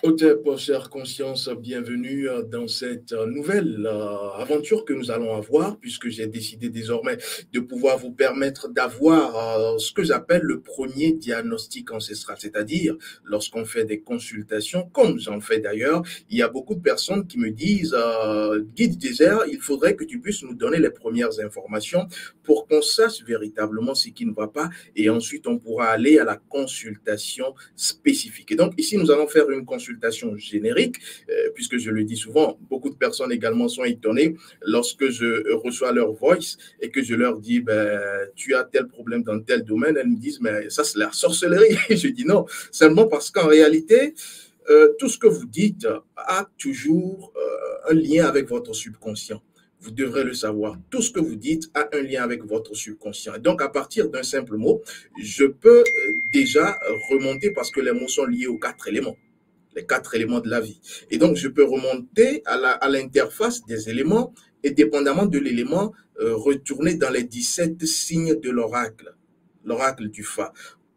Hotep, chère conscience, bienvenue dans cette nouvelle aventure que nous allons avoir, puisque j'ai décidé désormais de pouvoir vous permettre d'avoir ce que j'appelle le premier diagnostic ancestral, c'est-à-dire lorsqu'on fait des consultations, comme j'en fais d'ailleurs, il y a beaucoup de personnes qui me disent Guide désert, il faudrait que tu puisses nous donner les premières informations pour qu'on sache véritablement ce qui ne va pas, et ensuite on pourra aller à la consultation spécifique. Et donc ici, nous allons faire une consultation générique, puisque je le dis souvent, beaucoup de personnes également sont étonnées lorsque je reçois leur voice et que je leur dis, tu as tel problème dans tel domaine. Elles me disent, mais ça c'est la sorcellerie. Je dis non, seulement parce qu'en réalité, tout ce que vous dites a toujours un lien avec votre subconscient. Vous devrez le savoir. Tout ce que vous dites a un lien avec votre subconscient. Et donc, à partir d'un simple mot, je peux déjà remonter parce que les mots sont liés aux quatre éléments, les quatre éléments de la vie. Et donc, je peux remonter à l'interface des éléments et dépendamment de l'élément, retourner dans les 17 signes de l'oracle du Fa,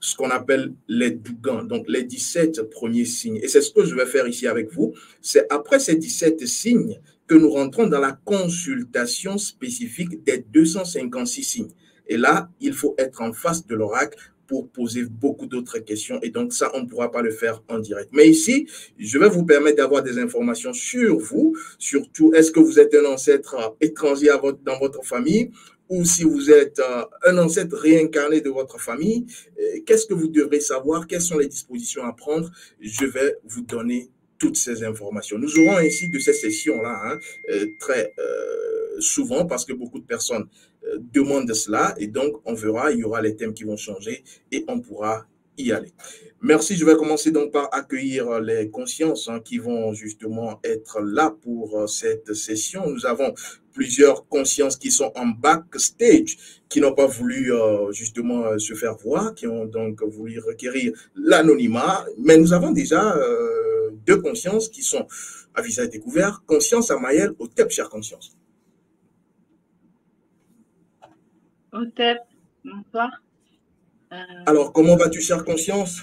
ce qu'on appelle les Dougans, donc les 17 premiers signes. Et c'est ce que je vais faire ici avec vous. C'est après ces 17 signes que nous rentrons dans la consultation spécifique des 256 signes. Et là, il faut être en face de l'oracle pour poser beaucoup d'autres questions. Et donc, ça, on ne pourra pas le faire en direct. Mais ici, je vais vous permettre d'avoir des informations sur vous, surtout, est-ce que vous êtes un ancêtre étranger dans votre famille, ou si vous êtes un ancêtre réincarné de votre famille, qu'est-ce que vous devrez savoir, quelles sont les dispositions à prendre. Je vais vous donner toutes ces informations. Nous aurons ainsi de ces sessions-là très souvent parce que beaucoup de personnes demandent cela et donc on verra, il y aura les thèmes qui vont changer et on pourra y aller. Merci, je vais commencer donc par accueillir les consciences qui vont justement être là pour cette session. Nous avons plusieurs consciences qui sont en backstage, qui n'ont pas voulu justement se faire voir, qui ont donc voulu requérir l'anonymat, mais nous avons déjà deux consciences qui sont à visage découvert. Conscience Amael, au TEP, chère conscience. Hotep, bonsoir. Alors, comment vas-tu, chère conscience?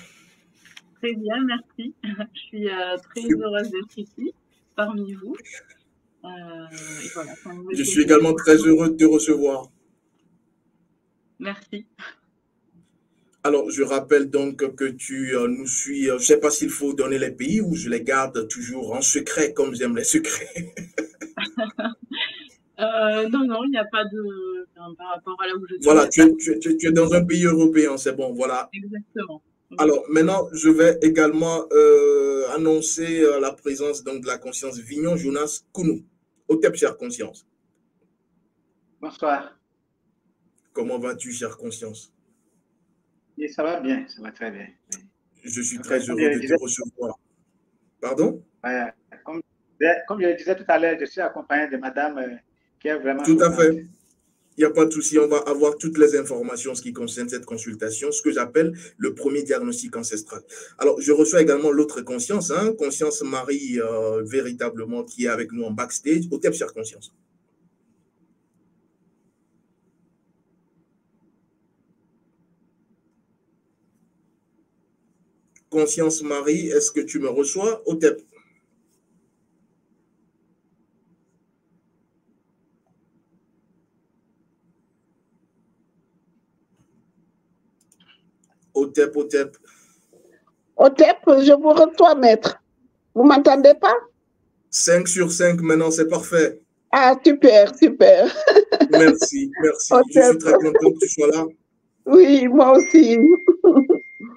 Très bien, merci. Je suis très heureuse d'être ici, parmi vous. Et voilà, je suis également très heureux de te recevoir. Merci. Alors, je rappelle donc que tu nous suis, je ne sais pas s'il faut donner les pays ou je les garde toujours en secret, comme j'aime les secrets. Non, il n'y a pas de... par rapport à là où je suis. Voilà, tu es dans un pays européen, c'est bon, voilà. Exactement. Alors, maintenant, je vais également annoncer la présence donc, de la conscience Vignon Jonas Kounou. Au TEP, chère conscience. Bonsoir. Comment vas-tu, chère conscience? Et ça va bien, ça va très bien. Je suis très heureux de te recevoir. Pardon? Comme je le disais tout à l'heure, je suis accompagné de madame qui est vraiment... Tout à fait. Il n'y a pas de souci, on va avoir toutes les informations en ce qui concerne cette consultation, ce que j'appelle le premier diagnostic ancestral. Alors, je reçois également l'autre conscience, conscience Marie, véritablement, qui est avec nous en backstage, au TEP, chère conscience. Conscience Marie, est-ce que tu me reçois au TEP? Au TEP, au TEP. Au TEP, je vous reçois, maître. Vous ne m'entendez pas? 5 sur 5, maintenant, c'est parfait. Ah, super, super. Merci, merci. Je suis très content que tu sois là. Oui, moi aussi.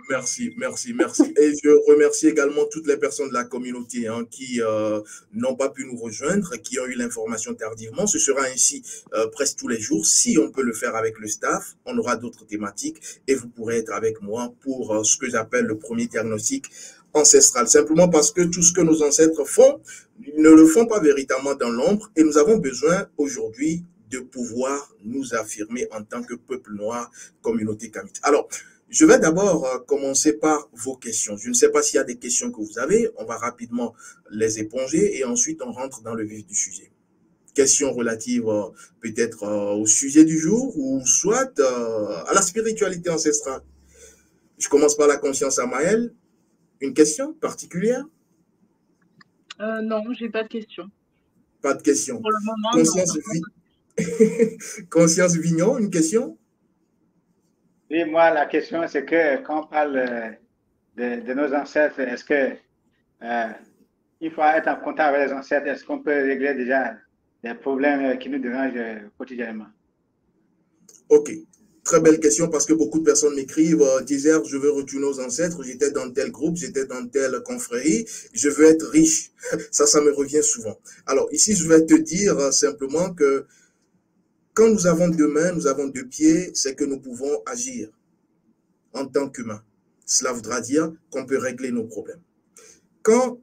Merci, merci, merci. Et je remercie également toutes les personnes de la communauté qui n'ont pas pu nous rejoindre, qui ont eu l'information tardivement. Ce sera ainsi presque tous les jours. Si on peut le faire avec le staff, on aura d'autres thématiques et vous pourrez être avec moi pour ce que j'appelle le premier diagnostic ancestral. Simplement parce que tout ce que nos ancêtres font, ils ne le font pas véritablement dans l'ombre et nous avons besoin aujourd'hui de pouvoir nous affirmer en tant que peuple noir, communauté kamite. Alors, je vais d'abord commencer par vos questions. Je ne sais pas s'il y a des questions que vous avez. On va rapidement les éponger et ensuite on rentre dans le vif du sujet. Questions relatives peut-être au sujet du jour ou soit à la spiritualité ancestrale. Je commence par la conscience Amael. Une question particulière? Non, j'ai pas de questions. Pas de question. Pour le moment, Conscience, Conscience Vignon, une question? Oui, moi, la question, c'est que quand on parle de nos ancêtres, est-ce que il faut être en contact avec les ancêtres? Est-ce qu'on peut régler déjà des problèmes qui nous dérangent quotidiennement? Ok. Très belle question parce que beaucoup de personnes m'écrivent, disaient, je veux retourner aux ancêtres, j'étais dans tel groupe, j'étais dans telle confrérie, je veux être riche. Ça me revient souvent. Alors ici, je vais te dire simplement que quand nous avons deux mains, nous avons deux pieds, c'est que nous pouvons agir en tant qu'humains. Cela voudra dire qu'on peut régler nos problèmes. Quand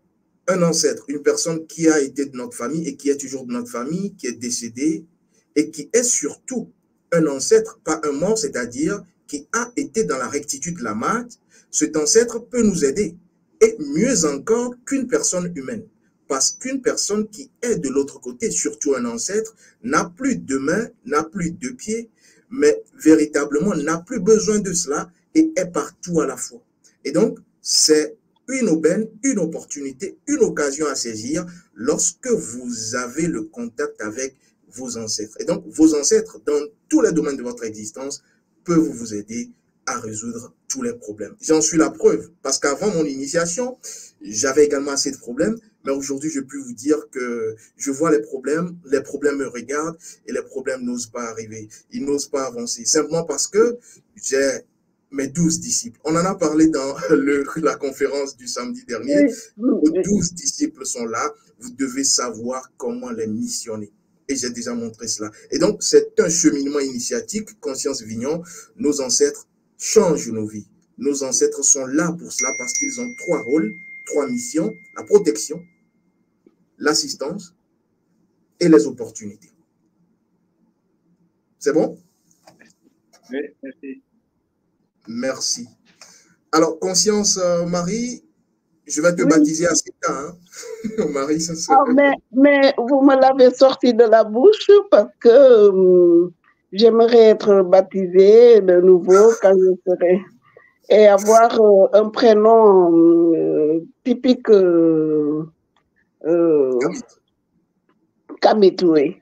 un ancêtre, une personne qui a été de notre famille et qui est toujours de notre famille, qui est décédée et qui est surtout un ancêtre, pas un mort, c'est-à-dire qui a été dans la rectitude de la marque, cet ancêtre peut nous aider. Et mieux encore qu'une personne humaine. Parce qu'une personne qui est de l'autre côté, surtout un ancêtre, n'a plus de mains, n'a plus de pieds, mais véritablement n'a plus besoin de cela et est partout à la fois. Et donc, c'est une aubaine, une opportunité, une occasion à saisir lorsque vous avez le contact avec vos ancêtres. Et donc, vos ancêtres, dans tous les domaines de votre existence, peuvent vous aider à résoudre tous les problèmes. J'en suis la preuve, parce qu'avant mon initiation, j'avais également assez de problèmes, mais aujourd'hui, je peux vous dire que je vois les problèmes me regardent et les problèmes n'osent pas arriver. Ils n'osent pas avancer, simplement parce que j'ai mes 12 disciples. On en a parlé dans la conférence du samedi dernier. Vos 12 disciples sont là. Vous devez savoir comment les missionner. Et j'ai déjà montré cela. Et donc, c'est un cheminement initiatique, Conscience Vignon. Nos ancêtres changent nos vies. Nos ancêtres sont là pour cela parce qu'ils ont 3 rôles, 3 missions, la protection, l'assistance et les opportunités. C'est bon? Oui, merci. Merci. Alors, Conscience Marie, je vais te baptiser à Sita, hein? Marie, ça serait... mais vous me l'avez sorti de la bouche parce que j'aimerais être baptisée de nouveau quand je serai et avoir un prénom typique Kamit, oui.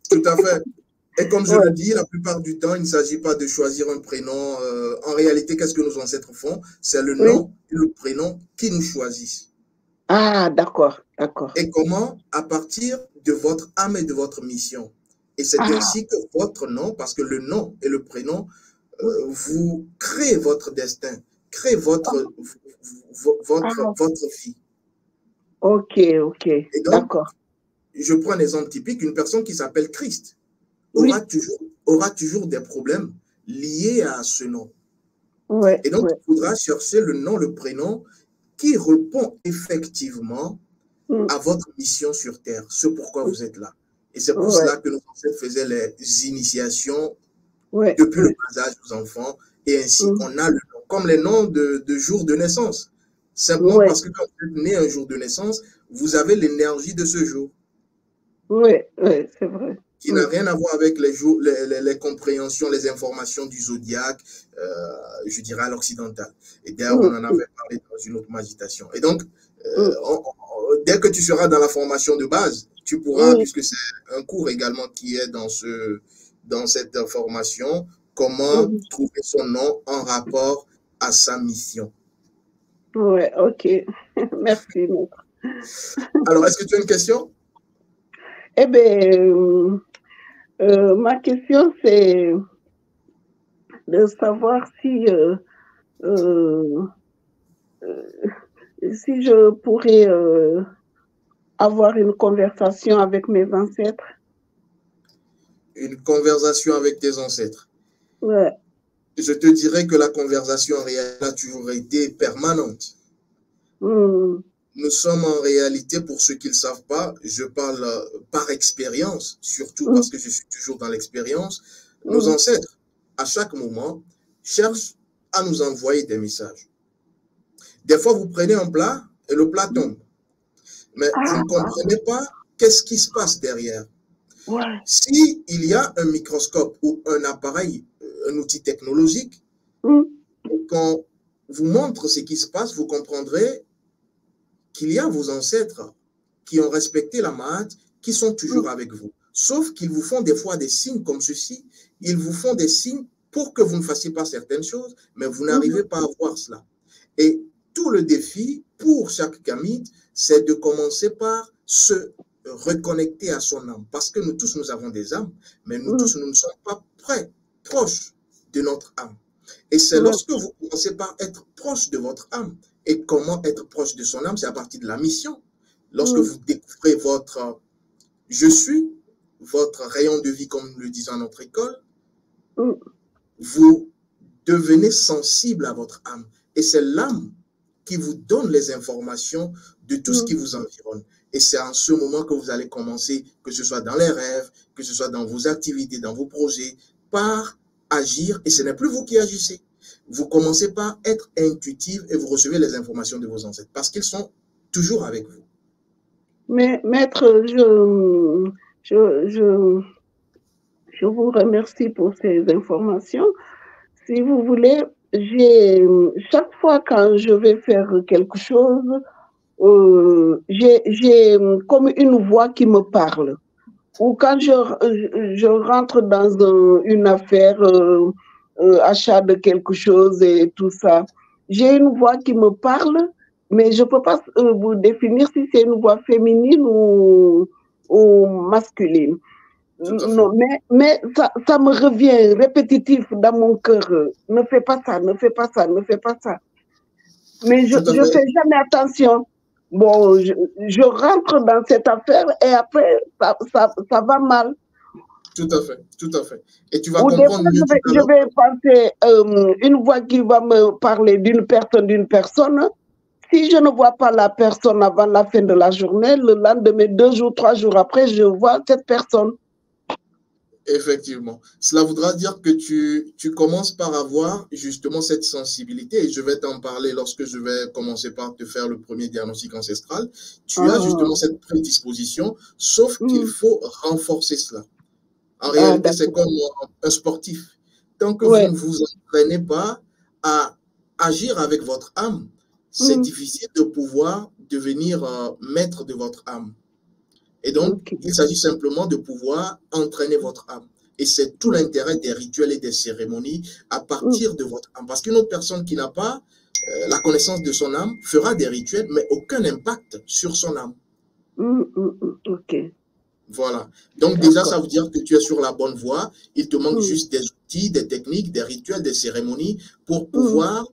Tout à fait. Et comme je le dis, la plupart du temps, il ne s'agit pas de choisir un prénom. En réalité, qu'est-ce que nos ancêtres font? C'est le nom et le prénom qui nous choisissent. Ah, d'accord, d'accord. Et comment? À partir de votre âme et de votre mission. Et c'est ainsi que votre nom, parce que le nom et le prénom, vous créez votre destin, créez votre vie. Ok, ok. D'accord. Je prends un exemple typique, une personne qui s'appelle Christ aura toujours des problèmes liés à ce nom. Et donc, il faudra chercher le nom, le prénom qui répond effectivement à votre mission sur Terre, ce pourquoi vous êtes là. Et c'est pour cela que nos ancêtres faisaient les initiations depuis le bas âge aux enfants. Et ainsi, on a le nom, comme les noms de jour de naissance. Simplement parce que quand vous êtes né un jour de naissance, vous avez l'énergie de ce jour. Oui, c'est vrai. Qui n'a rien à voir avec les compréhensions, les informations du zodiaque, je dirais à l'occidental. Et d'ailleurs, on en avait parlé dans une autre méditation. Et donc, dès que tu seras dans la formation de base, tu pourras, puisque c'est un cours également qui est dans cette formation, comment trouver son nom en rapport à sa mission. Oui, ok. Merci, maître. Alors, est-ce que tu as une question? Eh bien, ma question, c'est de savoir si je pourrais avoir une conversation avec mes ancêtres. Une conversation avec tes ancêtres? Ouais. Je te dirais que la conversation en réalité a toujours été permanente. Nous sommes en réalité, pour ceux qui ne le savent pas, je parle par expérience, surtout parce que je suis toujours dans l'expérience, nos ancêtres, à chaque moment, cherchent à nous envoyer des messages. Des fois, vous prenez un plat et le plat tombe. Mais vous ne comprenez pas qu'est-ce qui se passe derrière. Si il y a un microscope ou un appareil, un outil technologique, quand vous montre ce qui se passe, vous comprendrez qu'il y a vos ancêtres qui ont respecté la Ma'at, qui sont toujours avec vous. Sauf qu'ils vous font des fois des signes comme ceci. Ils vous font des signes pour que vous ne fassiez pas certaines choses, mais vous n'arrivez pas à voir cela. Et tout le défi pour chaque kamite, c'est de commencer par se reconnecter à son âme. Parce que nous tous, nous avons des âmes, mais nous tous, nous ne sommes pas proches de notre âme. Et c'est lorsque vous commencez par être proche de votre âme. Et comment être proche de son âme, c'est à partir de la mission. Lorsque vous découvrez votre « je suis », votre rayon de vie, comme nous le disons à notre école, vous devenez sensible à votre âme. Et c'est l'âme qui vous donne les informations de tout ce qui vous environne. Et c'est en ce moment que vous allez commencer, que ce soit dans les rêves, que ce soit dans vos activités, dans vos projets, par agir. Et ce n'est plus vous qui agissez. Vous commencez par être intuitive et vous recevez les informations de vos ancêtres parce qu'ils sont toujours avec vous. Mais maître, je vous remercie pour ces informations. Si vous voulez, chaque fois quand je vais faire quelque chose, j'ai comme une voix qui me parle. Ou quand je rentre dans une affaire, achat de quelque chose et tout ça, j'ai une voix qui me parle, mais je ne peux pas vous définir si c'est une voix féminine ou masculine. Non, mais ça me revient répétitif dans mon cœur. Ne fais pas ça, ne fais pas ça, ne fais pas ça. Mais je ne fais jamais attention. Bon, je rentre dans cette affaire et après, ça va mal. Tout à fait, tout à fait. Et tu vas comprendre mieux. Je vais penser une voix qui va me parler d'une personne. Si je ne vois pas la personne avant la fin de la journée, le lendemain, 2 jours, 3 jours après, je vois cette personne. Effectivement. Cela voudra dire que tu commences par avoir justement cette sensibilité, et je vais t'en parler lorsque je vais commencer par te faire le premier diagnostic ancestral. Tu as justement cette prédisposition, sauf qu'il faut renforcer cela. En réalité, c'est comme un sportif. Tant que vous ne vous entraînez pas à agir avec votre âme, c'est difficile de pouvoir devenir maître de votre âme. Et donc, il s'agit simplement de pouvoir entraîner votre âme. Et c'est tout l'intérêt des rituels et des cérémonies à partir de votre âme. Parce qu'une autre personne qui n'a pas la connaissance de son âme fera des rituels, mais aucun impact sur son âme. Ok. Voilà. Donc déjà, ça veut dire que tu es sur la bonne voie. Il te manque juste des outils, des techniques, des rituels, des cérémonies pour pouvoir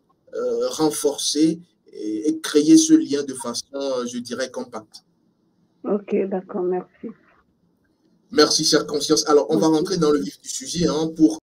renforcer et créer ce lien de façon, je dirais, compacte. Ok, d'accord, merci. Merci, chère conscience. Alors, on va rentrer dans le vif du sujet pour